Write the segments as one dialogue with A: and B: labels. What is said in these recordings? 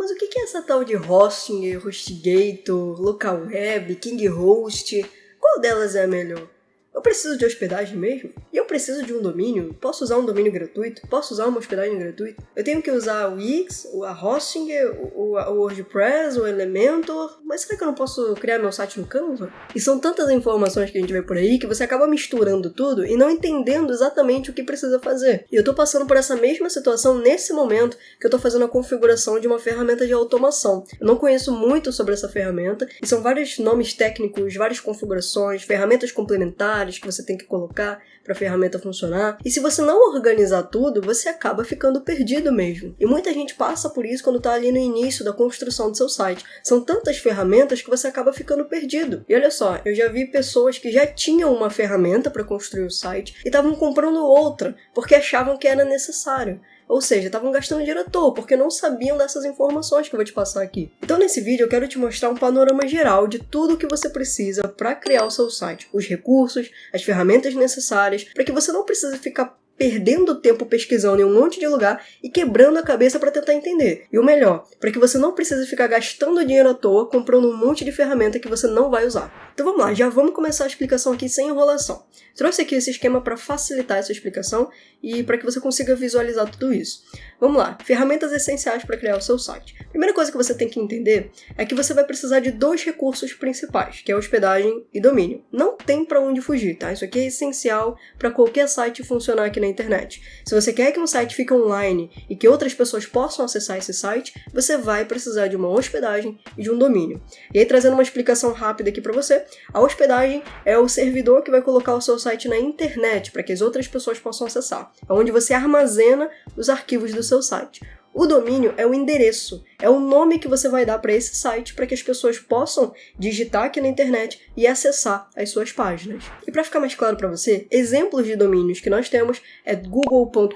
A: mas o que é essa tal de Hostinger, HostGator, LocalWeb, KingHost? Qual delas é a melhor? Eu preciso de hospedagem mesmo? E eu preciso de um domínio? Posso usar um domínio gratuito? Posso usar uma hospedagem gratuita? Eu tenho que usar o Wix, a Hostinger, o WordPress, o Elementor? Mas será que eu não posso criar meu site no Canva? E são tantas informações que a gente vê por aí que você acaba misturando tudo e não entendendo exatamente o que precisa fazer. E eu tô passando por essa mesma situação nesse momento que eu tô fazendo a configuração de uma ferramenta de automação. Eu não conheço muito sobre essa ferramenta e são vários nomes técnicos, várias configurações, ferramentas complementares que você tem que colocar para a ferramenta funcionar. E se você não organizar tudo, você acaba ficando perdido mesmo. E muita gente passa por isso quando está ali no início da construção do seu site. São tantas ferramentas que você acaba ficando perdido. E olha só, eu já vi pessoas que já tinham uma ferramenta para construir o site e estavam comprando outra porque achavam que era necessário. Ou seja, estavam gastando dinheiro à toa, porque não sabiam dessas informações que eu vou te passar aqui. Então nesse vídeo eu quero te mostrar um panorama geral de tudo o que você precisa para criar o seu site. Os recursos, as ferramentas necessárias, para que você não precise ficar perdendo tempo pesquisando em um monte de lugar e quebrando a cabeça para tentar entender. E o melhor, para que você não precise ficar gastando dinheiro à toa comprando um monte de ferramenta que você não vai usar. Então vamos lá, já vamos começar a explicação aqui sem enrolação. Trouxe aqui esse esquema para facilitar essa explicação e para que você consiga visualizar tudo isso. Vamos lá, ferramentas essenciais para criar o seu site. Primeira coisa que você tem que entender é que você vai precisar de dois recursos principais, que é hospedagem e domínio. Não tem para onde fugir, tá? Isso aqui é essencial para qualquer site funcionar aqui na internet. Se você quer que um site fique online e que outras pessoas possam acessar esse site, você vai precisar de uma hospedagem e de um domínio. E aí, trazendo uma explicação rápida aqui para você, a hospedagem é o servidor que vai colocar o seu site na internet para que as outras pessoas possam acessar. É onde você armazena os arquivos do seu site. O domínio é o endereço, é o nome que você vai dar para esse site para que as pessoas possam digitar aqui na internet e acessar as suas páginas. E para ficar mais claro para você, exemplos de domínios que nós temos é google.com.br,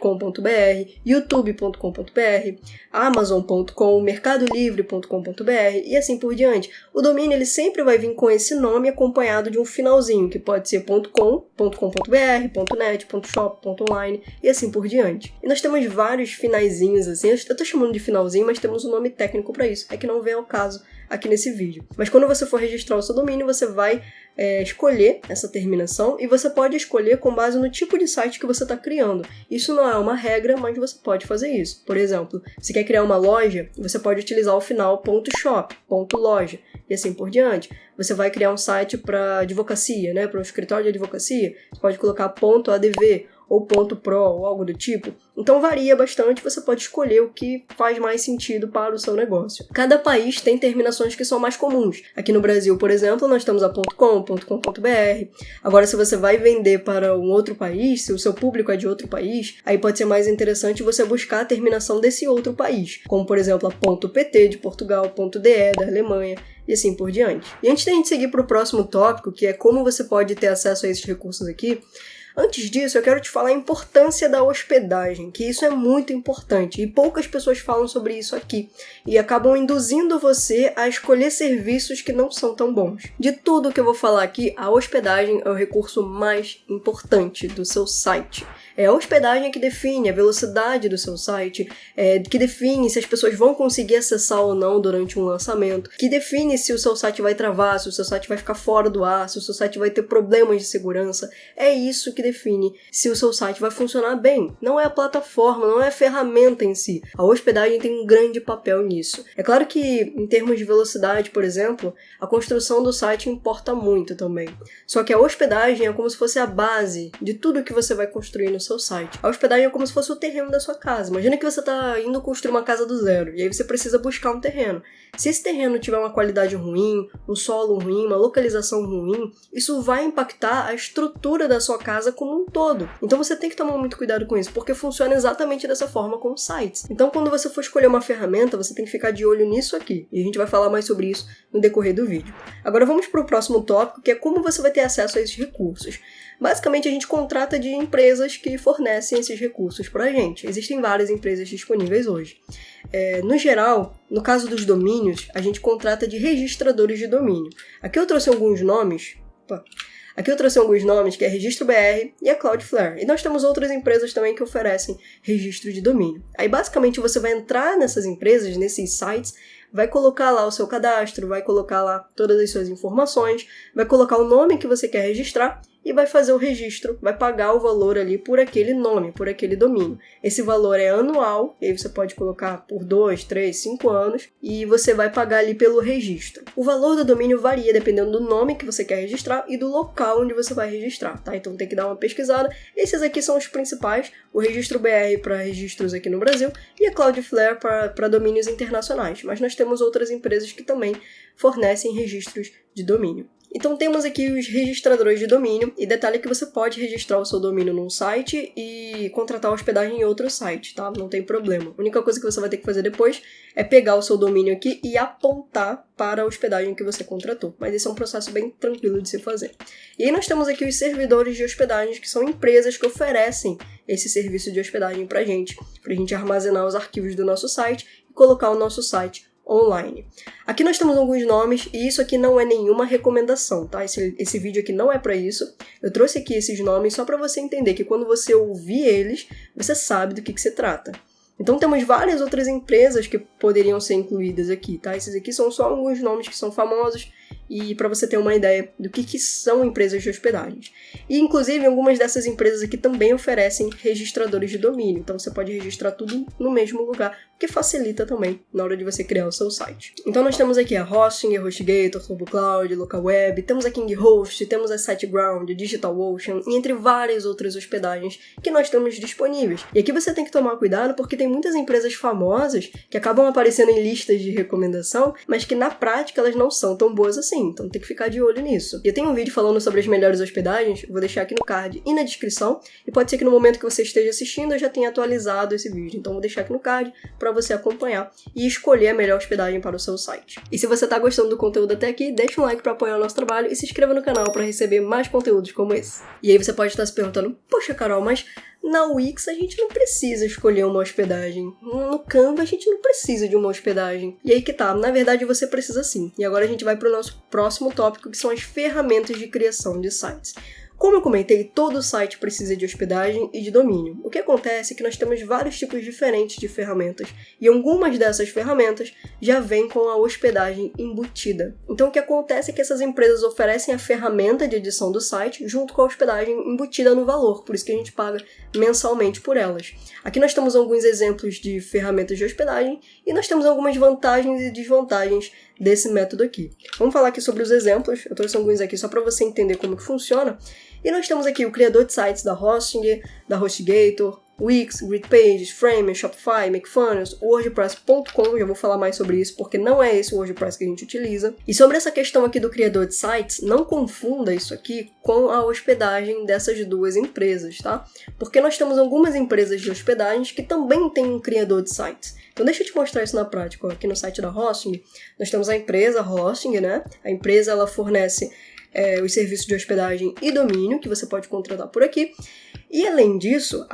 A: youtube.com.br, amazon.com, mercadolivre.com.br e assim por diante. O domínio ele sempre vai vir com esse nome acompanhado de um finalzinho, que pode ser .com, .com.br, .net, .shop, .online e assim por diante. E nós temos vários finaizinhos assim, eu tô chamando de finalzinho, mas temos um nome técnico para isso, é que não vem ao caso aqui nesse vídeo. Mas quando você for registrar o seu domínio, você vai escolher essa terminação e você pode escolher com base no tipo de site que você está criando. Isso não é uma regra, mas você pode fazer isso. Por exemplo, se quer criar uma loja, você pode utilizar o final .shop, .loja e assim por diante. Você vai criar um site para advocacia, né, para um escritório de advocacia, você pode colocar .adv ou .pro ou algo do tipo. Então varia bastante, você pode escolher o que faz mais sentido para o seu negócio. Cada país tem terminações que são mais comuns. Aqui no Brasil, por exemplo, nós temos a .com, .com.br. Agora, se você vai vender para um outro país, se o seu público é de outro país, aí pode ser mais interessante você buscar a terminação desse outro país, como por exemplo a .pt de Portugal, .de da Alemanha, e assim por diante. E antes da gente seguir para o próximo tópico, que é como você pode ter acesso a esses recursos aqui, antes disso, eu quero te falar a importância da hospedagem, que isso é muito importante e poucas pessoas falam sobre isso aqui e acabam induzindo você a escolher serviços que não são tão bons. De tudo que eu vou falar aqui, a hospedagem é o recurso mais importante do seu site. É a hospedagem que define a velocidade do seu site, que define se as pessoas vão conseguir acessar ou não durante um lançamento, que define se o seu site vai travar, se o seu site vai ficar fora do ar, se o seu site vai ter problemas de segurança. É isso que define se o seu site vai funcionar bem. Não é a plataforma, não é a ferramenta em si. A hospedagem tem um grande papel nisso. É claro que, em termos de velocidade, por exemplo, a construção do site importa muito também. Só que a hospedagem é como se fosse a base de tudo que você vai construir no seu site. A hospedagem é como se fosse o terreno da sua casa. Imagina que você está indo construir uma casa do zero, e aí você precisa buscar um terreno. Se esse terreno tiver uma qualidade ruim, um solo ruim, uma localização ruim, isso vai impactar a estrutura da sua casa como um todo. Então você tem que tomar muito cuidado com isso, porque funciona exatamente dessa forma com os sites. Então quando você for escolher uma ferramenta, você tem que ficar de olho nisso aqui. E a gente vai falar mais sobre isso no decorrer do vídeo. Agora vamos para o próximo tópico, que é como você vai ter acesso a esses recursos. Basicamente, a gente contrata de empresas que fornecem esses recursos para a gente. Existem várias empresas disponíveis hoje. No geral, no caso dos domínios, a gente contrata de registradores de domínio. Aqui eu trouxe alguns nomes. Aqui eu trouxe alguns nomes, que é Registro BR e a Cloudflare. E nós temos outras empresas também que oferecem registro de domínio. Aí basicamente você vai entrar nessas empresas, nesses sites, vai colocar lá o seu cadastro, vai colocar lá todas as suas informações, vai colocar o nome que você quer registrar e vai fazer o registro, vai pagar o valor ali por aquele nome, por aquele domínio. Esse valor é anual, e aí você pode colocar por 2, 3, 5 anos, e você vai pagar ali pelo registro. O valor do domínio varia dependendo do nome que você quer registrar e do local onde você vai registrar, tá? Então tem que dar uma pesquisada. Esses aqui são os principais, o Registro BR para registros aqui no Brasil e a Cloudflare para domínios internacionais. Mas nós temos outras empresas que também fornecem registros de domínio. Então temos aqui os registradores de domínio, e detalhe que você pode registrar o seu domínio num site e contratar hospedagem em outro site, tá? Não tem problema. A única coisa que você vai ter que fazer depois é pegar o seu domínio aqui e apontar para a hospedagem que você contratou. Mas esse é um processo bem tranquilo de se fazer. E aí nós temos aqui os servidores de hospedagens, que são empresas que oferecem esse serviço de hospedagem pra gente armazenar os arquivos do nosso site e colocar o nosso site online. Aqui nós temos alguns nomes, e isso aqui não é nenhuma recomendação, tá? Esse vídeo aqui não é para isso. Eu trouxe aqui esses nomes só para você entender que quando você ouvir eles, você sabe do que se trata. Então temos várias outras empresas que poderiam ser incluídas aqui, tá? Esses aqui são só alguns nomes que são famosos e para você ter uma ideia do que são empresas de hospedagens. E inclusive algumas dessas empresas aqui também oferecem registradores de domínio, então você pode registrar tudo no mesmo lugar, o que facilita também na hora de você criar o seu site. Então nós temos aqui a Hostinger, HostGator, TurboCloud, LocalWeb, temos a KingHost, temos a SiteGround, DigitalOcean e entre várias outras hospedagens que nós temos disponíveis. E aqui você tem que tomar cuidado porque tem muitas empresas famosas que acabam aparecendo em listas de recomendação, mas que na prática elas não são tão boas assim, então tem que ficar de olho nisso. E eu tenho um vídeo falando sobre as melhores hospedagens, vou deixar aqui no card e na descrição, e pode ser que no momento que você esteja assistindo eu já tenha atualizado esse vídeo, então vou deixar aqui no card para você acompanhar e escolher a melhor hospedagem para o seu site. E se você está gostando do conteúdo até aqui, deixa um like para apoiar o nosso trabalho e se inscreva no canal para receber mais conteúdos como esse. E aí você pode estar se perguntando, poxa Carol, mas na Wix a gente não precisa escolher uma hospedagem. No Canva a gente não precisa de uma hospedagem. E aí que tá, na verdade você precisa sim. E agora a gente vai para o nosso próximo tópico, que são as ferramentas de criação de sites. Como eu comentei, todo site precisa de hospedagem e de domínio. O que acontece é que nós temos vários tipos diferentes de ferramentas, e algumas dessas ferramentas já vêm com a hospedagem embutida. Então o que acontece é que essas empresas oferecem a ferramenta de edição do site junto com a hospedagem embutida no valor, por isso que a gente paga mensalmente por elas. Aqui nós temos alguns exemplos de ferramentas de hospedagem e nós temos algumas vantagens e desvantagens desse método aqui. Vamos falar aqui sobre os exemplos, eu trouxe alguns aqui só para você entender como que funciona. E nós temos aqui o criador de sites da Hostinger, da HostGator, Wix, GridPages, Framer, Shopify, Makefunnels, WordPress.com, já vou falar mais sobre isso porque não é esse o WordPress que a gente utiliza. E sobre essa questão aqui do criador de sites, não confunda isso aqui com a hospedagem dessas duas empresas, tá? Porque nós temos algumas empresas de hospedagens que também têm um criador de sites. Então deixa eu te mostrar isso na prática. Aqui no site da Hostinger, nós temos a empresa Hostinger, né? A empresa ela fornece os serviços de hospedagem e domínio que você pode contratar por aqui. E além disso,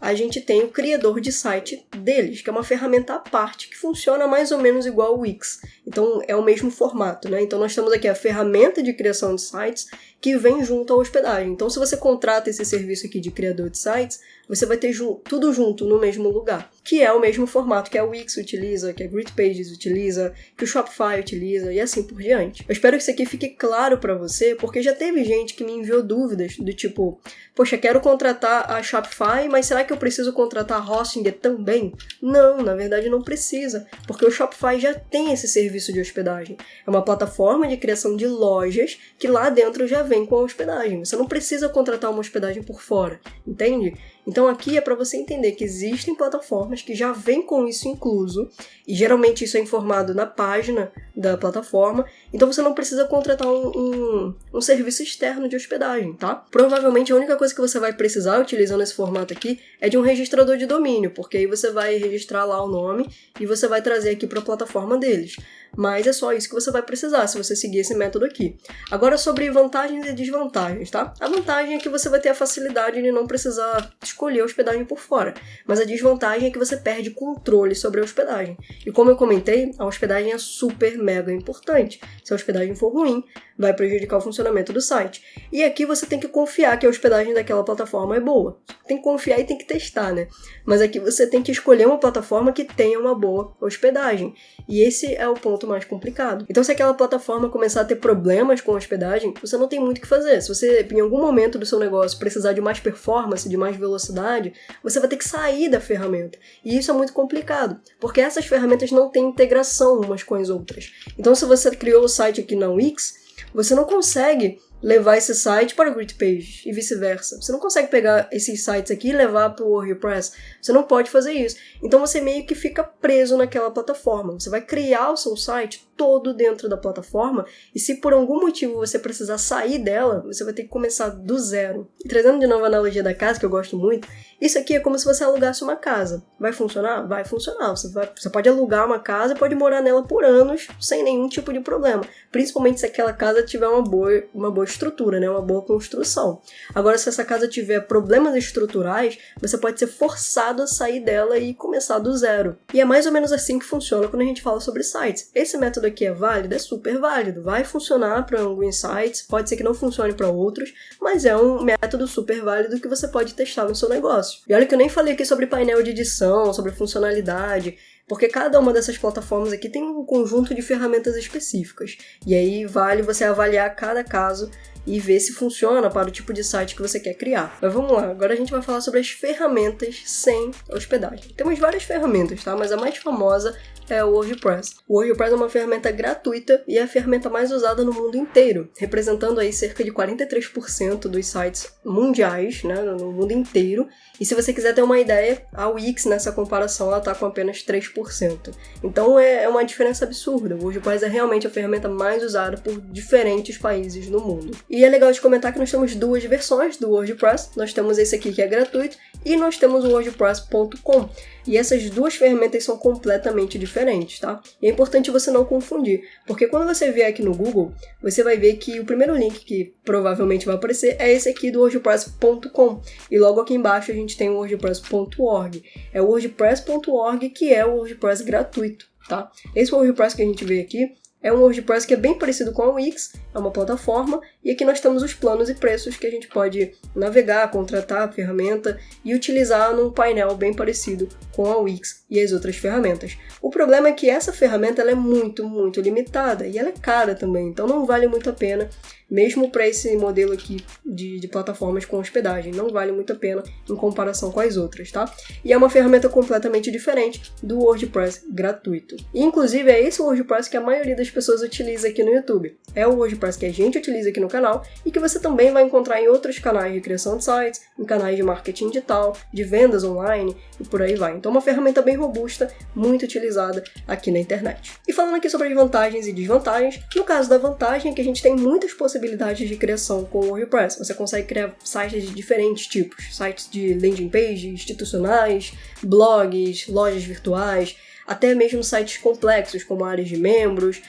A: a gente tem o criador de site deles, que é uma ferramenta à parte que funciona mais ou menos igual ao Wix. Então é o mesmo formato, né? Então nós temos aqui a ferramenta de criação de sites que vem junto à hospedagem. Então se você contrata esse serviço aqui de criador de sites, você vai ter tudo junto no mesmo lugar, que é o mesmo formato que a Wix utiliza, que a GridPages utiliza, que o Shopify utiliza e assim por diante. Eu espero que isso aqui fique claro para você, porque já teve gente que me enviou dúvidas do tipo, poxa, quero contratar a Shopify, mas será que eu preciso contratar a Hostinger também? Não, na verdade não precisa, porque o Shopify já tem esse serviço de hospedagem. É uma plataforma de criação de lojas que lá dentro já vem com a hospedagem. Você não precisa contratar uma hospedagem por fora, entende? Então aqui é para você entender que existem plataformas que já vêm com isso incluso, e geralmente isso é informado na página da plataforma, então você não precisa contratar um serviço externo de hospedagem, tá? Provavelmente a única coisa que você vai precisar utilizando esse formato aqui é de um registrador de domínio, porque aí você vai registrar lá o nome e você vai trazer aqui para a plataforma deles. Mas é só isso que você vai precisar se você seguir esse método aqui. Agora sobre vantagens e desvantagens, tá? A vantagem é que você vai ter a facilidade de não precisar escolher a hospedagem por fora, mas a desvantagem é que você perde controle sobre a hospedagem. E como eu comentei, a hospedagem é super mega importante. Se a hospedagem for ruim, vai prejudicar o funcionamento do site. E aqui você tem que confiar que a hospedagem daquela plataforma é boa. Tem que confiar e tem que testar, né? Mas aqui você tem que escolher uma plataforma que tenha uma boa hospedagem. E esse é o ponto mais complicado. Então, se aquela plataforma começar a ter problemas com a hospedagem, você não tem muito o que fazer. Se você, em algum momento do seu negócio, precisar de mais performance, de mais velocidade, você vai ter que sair da ferramenta. E isso é muito complicado, porque essas ferramentas não têm integração umas com as outras. Então, se você criou o site aqui na Wix, você não consegue levar esse site para o Gridpage e vice-versa. Você não consegue pegar esses sites aqui e levar para o WordPress. Você não pode fazer isso. Então você meio que fica preso naquela plataforma. Você vai criar o seu site todo dentro da plataforma e se por algum motivo você precisar sair dela, você vai ter que começar do zero. E trazendo de novo a analogia da casa, que eu gosto muito, isso aqui é como se você alugasse uma casa. Vai funcionar? Vai funcionar. Você pode alugar uma casa e pode morar nela por anos sem nenhum tipo de problema. Principalmente se aquela casa tiver uma boa estrutura, né? Uma boa construção. Agora, se essa casa tiver problemas estruturais, você pode ser forçado a sair dela e começar do zero. E é mais ou menos assim que funciona quando a gente fala sobre sites. Esse método aqui é válido? É super válido. Vai funcionar para alguns sites, pode ser que não funcione para outros, mas é um método super válido que você pode testar no seu negócio. E olha que eu nem falei aqui sobre painel de edição, sobre funcionalidade, porque cada uma dessas plataformas aqui tem um conjunto de ferramentas específicas. E aí vale você avaliar cada caso e ver se funciona para o tipo de site que você quer criar. Mas vamos lá, agora a gente vai falar sobre as ferramentas sem hospedagem. Temos várias ferramentas, tá? Mas a mais famosa é o WordPress. O WordPress é uma ferramenta gratuita e é a ferramenta mais usada no mundo inteiro, representando aí cerca de 43% dos sites mundiais, né, no mundo inteiro. E se você quiser ter uma ideia, a Wix nessa comparação ela está com apenas 3%. Então é uma diferença absurda. O WordPress é realmente a ferramenta mais usada por diferentes países no mundo. E é legal de comentar que nós temos duas versões do WordPress. Nós temos esse aqui que é gratuito e nós temos o WordPress.com. E essas duas ferramentas são completamente diferentes, tá? E é importante você não confundir, porque quando você vier aqui no Google, você vai ver que o primeiro link que provavelmente vai aparecer é esse aqui do WordPress.com. E logo aqui embaixo a gente tem o WordPress.org. É o WordPress.org que é o WordPress gratuito, tá? Esse WordPress que a gente vê aqui é um WordPress que é bem parecido com a Wix, é uma plataforma, e aqui nós temos os planos e preços que a gente pode navegar, contratar a ferramenta e utilizar num painel bem parecido com a Wix e as outras ferramentas. O problema é que essa ferramenta ela é muito, muito limitada e ela é cara também, então não vale muito a pena, mesmo para esse modelo aqui de plataformas com hospedagem, não vale muito a pena em comparação com as outras, tá? E é uma ferramenta completamente diferente do WordPress gratuito. E, inclusive, é esse WordPress que a maioria das pessoas utiliza aqui no YouTube. É o WordPress que a gente utiliza aqui no canal e que você também vai encontrar em outros canais de criação de sites, em canais de marketing digital, de vendas online e por aí vai. Então, uma ferramenta bem robusta, muito utilizada aqui na internet. E falando aqui sobre as vantagens e desvantagens, no caso da vantagem é que a gente tem muitas possibilidades de criação com o WordPress. Você consegue criar sites de diferentes tipos, sites de landing page, institucionais, blogs, lojas virtuais, até mesmo sites complexos como áreas de membros,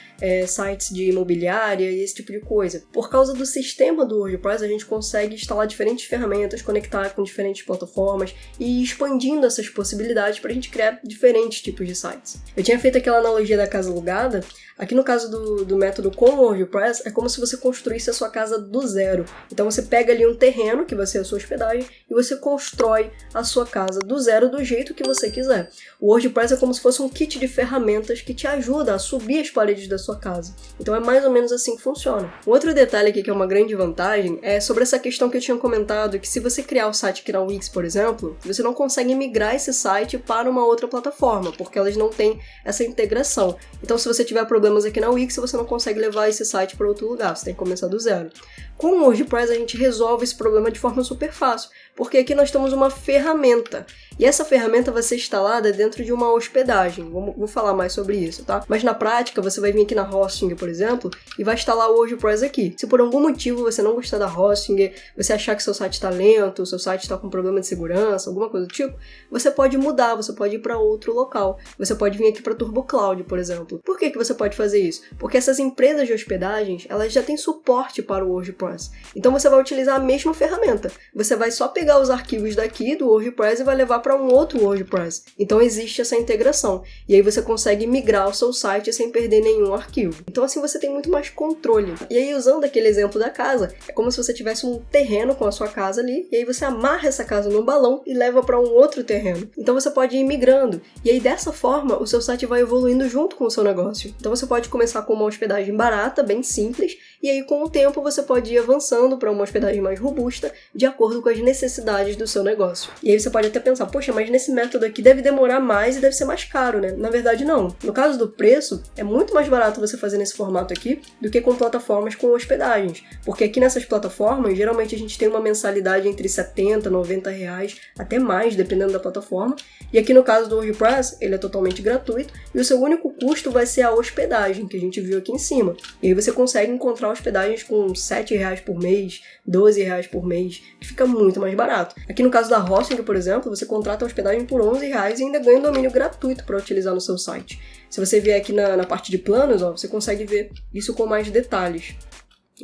A: sites de imobiliária e esse tipo de coisa. Por causa do sistema do WordPress, a gente consegue instalar diferentes ferramentas, conectar com diferentes plataformas e ir expandindo essas possibilidades para a gente criar diferentes tipos de sites. Eu tinha feito aquela analogia da casa alugada. Aqui no caso do método com o WordPress, é como se você construísse a sua casa do zero. Então você pega ali um terreno, que vai ser a sua hospedagem, e você constrói a sua casa do zero do jeito que você quiser. O WordPress é como se fosse um kit de ferramentas que te ajuda a subir as paredes da sua casa. Então é mais ou menos assim que funciona. Um outro detalhe aqui que é uma grande vantagem é sobre essa questão que eu tinha comentado, que se você criar o site aqui na Wix, por exemplo, você não consegue migrar esse site para uma outra plataforma, porque elas não têm essa integração. Então se você tiver problemas aqui na Wix, você não consegue levar esse site para outro lugar, você tem que começar do zero. Com o WordPress a gente resolve esse problema de forma super fácil, Porque aqui nós temos uma ferramenta. E essa ferramenta vai ser instalada dentro de uma hospedagem. Vou falar mais sobre isso, tá? Mas na prática, você vai vir aqui na Hosting, por exemplo, e vai instalar o WordPress aqui. Se por algum motivo você não gostar da Hosting, você achar que seu site está lento, seu site está com problema de segurança, alguma coisa do tipo, você pode mudar, você pode ir para outro local. Você pode vir aqui para TurboCloud, por exemplo. Por que você pode fazer isso? Porque essas empresas de hospedagens, elas já têm suporte para o WordPress. Então você vai utilizar a mesma ferramenta. Você vai só pegar os arquivos daqui do WordPress e vai levar para um outro WordPress. Então existe essa integração. E aí você consegue migrar o seu site sem perder nenhum arquivo. Então assim você tem muito mais controle. E aí usando aquele exemplo da casa, é como se você tivesse um terreno com a sua casa ali, e aí você amarra essa casa num balão e leva para um outro terreno. Então você pode ir migrando. E aí dessa forma o seu site vai evoluindo junto com o seu negócio. Então você pode começar com uma hospedagem barata, bem simples, e aí com o tempo você pode ir avançando para uma hospedagem mais robusta, de acordo com as necessidades do seu negócio. E aí você pode até pensar, poxa, mas nesse método aqui deve demorar mais e deve ser mais caro, né? Na verdade não. No caso do preço, é muito mais barato você fazer nesse formato aqui do que com plataformas com hospedagens. Porque aqui nessas plataformas, geralmente a gente tem uma mensalidade entre R$70, R$90, até mais, dependendo da plataforma. E aqui no caso do WordPress, ele é totalmente gratuito e o seu único custo vai ser a hospedagem, que a gente viu aqui em cima. E aí você consegue encontrar hospedagens com R$7 por mês, R$12 por mês, que fica muito mais barato. Aqui no caso da Hosting, por exemplo, você contrata a hospedagem por R$11 e ainda ganha um domínio gratuito para utilizar no seu site. Se você vier aqui na parte de planos, ó, você consegue ver isso com mais detalhes.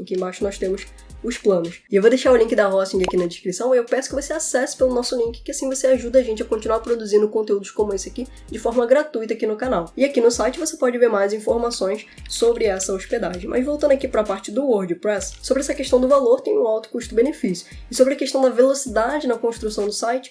A: Aqui embaixo nós temos os planos. E eu vou deixar o link da Hosting aqui na descrição e eu peço que você acesse pelo nosso link, que assim você ajuda a gente a continuar produzindo conteúdos como esse aqui de forma gratuita aqui no canal. E aqui no site você pode ver mais informações sobre essa hospedagem. Mas voltando aqui para a parte do WordPress, sobre essa questão do valor tem um alto custo-benefício. E sobre a questão da velocidade na construção do site,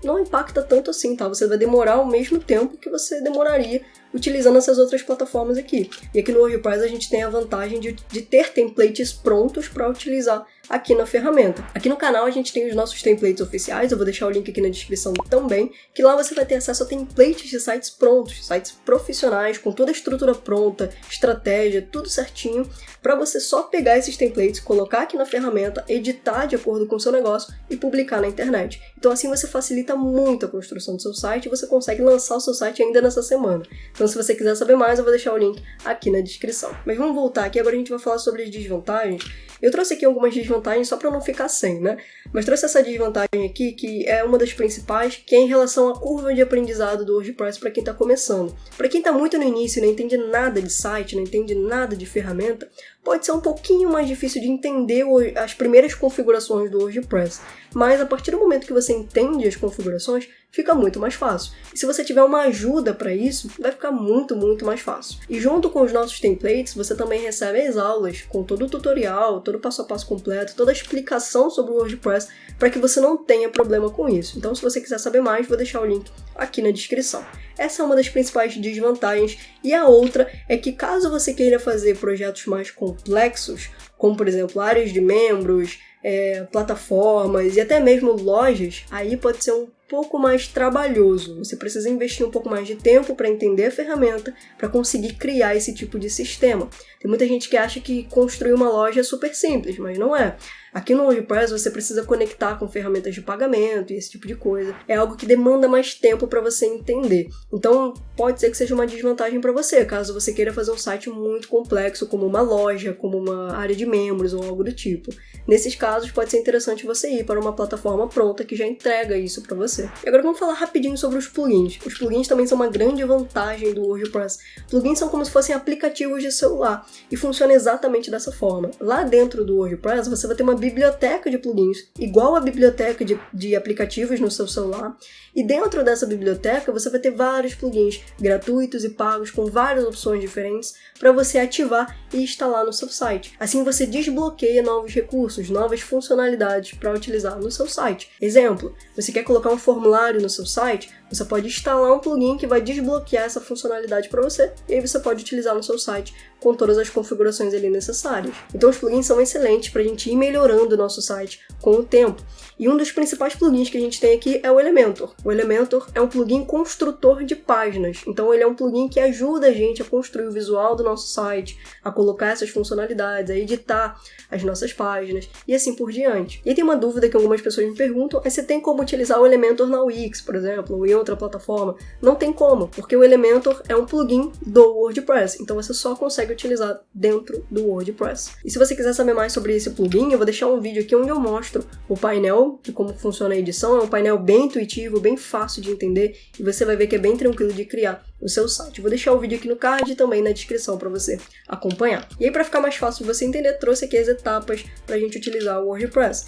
A: não impacta tanto assim, tá? Você vai demorar o mesmo tempo que você demoraria utilizando essas outras plataformas aqui. E aqui no WordPress a gente tem a vantagem de ter templates prontos para utilizar aqui na ferramenta. Aqui no canal a gente tem os nossos templates oficiais, eu vou deixar o link aqui na descrição também, que lá você vai ter acesso a templates de sites prontos, sites profissionais, com toda a estrutura pronta, estratégia, tudo certinho, para você só pegar esses templates, colocar aqui na ferramenta, editar de acordo com o seu negócio e publicar na internet. Então assim você facilita muito a construção do seu site e você consegue lançar o seu site ainda nessa semana. Então se você quiser saber mais, eu vou deixar o link aqui na descrição. Mas vamos voltar aqui, agora a gente vai falar sobre as desvantagens. Eu trouxe aqui algumas desvantagens só para não ficar sem, né? Mas trouxe essa desvantagem aqui, que é uma das principais, que é em relação à curva de aprendizado do WordPress para quem está começando. Para quem está muito no início e não entende nada de site, não entende nada de ferramenta, pode ser um pouquinho mais difícil de entender as primeiras configurações do WordPress. Mas a partir do momento que você entende as configurações, fica muito mais fácil. E se você tiver uma ajuda para isso, vai ficar muito, muito mais fácil. E junto com os nossos templates, você também recebe as aulas com todo o tutorial, todo o passo a passo completo, toda a explicação sobre o WordPress, para que você não tenha problema com isso. Então, se você quiser saber mais, vou deixar o link aqui na descrição. Essa é uma das principais desvantagens. E a outra é que caso você queira fazer projetos mais complexos, como por exemplo áreas de membros, plataformas e até mesmo lojas, aí pode ser um pouco mais trabalhoso. Você precisa investir um pouco mais de tempo para entender a ferramenta, para conseguir criar esse tipo de sistema. Tem muita gente que acha que construir uma loja é super simples, mas não é. Aqui no WordPress você precisa conectar com ferramentas de pagamento e esse tipo de coisa. É algo que demanda mais tempo para você entender. Então pode ser que seja uma desvantagem para você, caso você queira fazer um site muito complexo, como uma loja, como uma área de membros ou algo do tipo. Nesses casos pode ser interessante você ir para uma plataforma pronta que já entrega isso para você. E agora vamos falar rapidinho sobre os plugins. Os plugins também são uma grande vantagem do WordPress. Plugins são como se fossem aplicativos de celular e funcionam exatamente dessa forma. Lá dentro do WordPress você vai ter uma biblioteca de plugins, igual a biblioteca de aplicativos no seu celular, e dentro dessa biblioteca você vai ter vários plugins gratuitos e pagos com várias opções diferentes para você ativar e instalar no seu site. Assim você desbloqueia novos recursos, novas funcionalidades para utilizar no seu site. Exemplo, você quer colocar um formulário no seu site, você pode instalar um plugin que vai desbloquear essa funcionalidade para você, e aí você pode utilizar no seu site com todas as configurações ali necessárias. Então os plugins são excelentes para a gente ir melhorando o nosso site com o tempo. E um dos principais plugins que a gente tem aqui é o Elementor. O Elementor é um plugin construtor de páginas, então ele é um plugin que ajuda a gente a construir o visual do nosso site, a colocar essas funcionalidades, a editar as nossas páginas e assim por diante. E tem uma dúvida que algumas pessoas me perguntam, é se tem como utilizar o Elementor na Wix, por exemplo, ou em outra plataforma. Não tem como, porque o Elementor é um plugin do WordPress, então você só consegue utilizar dentro do WordPress. E se você quiser saber mais sobre esse plugin, eu vou deixar um vídeo aqui onde eu mostro o painel de como funciona a edição. É um painel bem intuitivo, bem fácil de entender, e você vai ver que é bem tranquilo de criar o seu site. Vou deixar o vídeo aqui no card e também na descrição para você acompanhar. E aí, para ficar mais fácil de você entender, trouxe aqui as etapas para a gente utilizar o WordPress.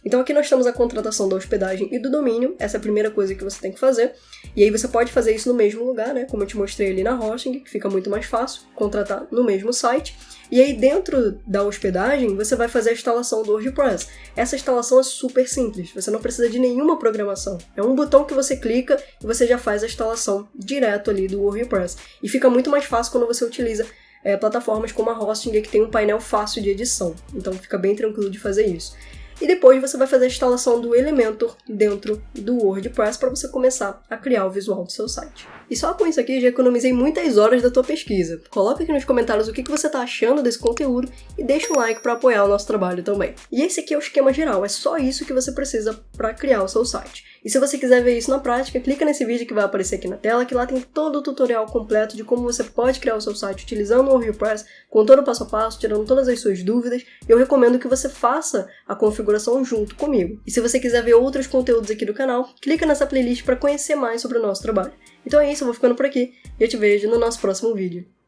A: Então aqui nós temos a contratação da hospedagem e do domínio, essa é a primeira coisa que você tem que fazer. E aí você pode fazer isso no mesmo lugar, né? Como eu te mostrei ali na hosting, que fica muito mais fácil contratar no mesmo site. E aí dentro da hospedagem você vai fazer a instalação do WordPress. Essa instalação é super simples, você não precisa de nenhuma programação. É um botão que você clica e você já faz a instalação direto ali do WordPress. E fica muito mais fácil quando você utiliza plataformas como a Hosting, que tem um painel fácil de edição. Então fica bem tranquilo de fazer isso. E depois você vai fazer a instalação do Elementor dentro do WordPress para você começar a criar o visual do seu site. E só com isso aqui já economizei muitas horas da tua pesquisa. Coloca aqui nos comentários o que você está achando desse conteúdo e deixa um like para apoiar o nosso trabalho também. E esse aqui é o esquema geral, é só isso que você precisa para criar o seu site. E se você quiser ver isso na prática, clica nesse vídeo que vai aparecer aqui na tela, que lá tem todo o tutorial completo de como você pode criar o seu site utilizando o WordPress, com todo o passo a passo, tirando todas as suas dúvidas, e eu recomendo que você faça a configuração junto comigo. E se você quiser ver outros conteúdos aqui do canal, clica nessa playlist para conhecer mais sobre o nosso trabalho. Então é isso, eu vou ficando por aqui, e eu te vejo no nosso próximo vídeo.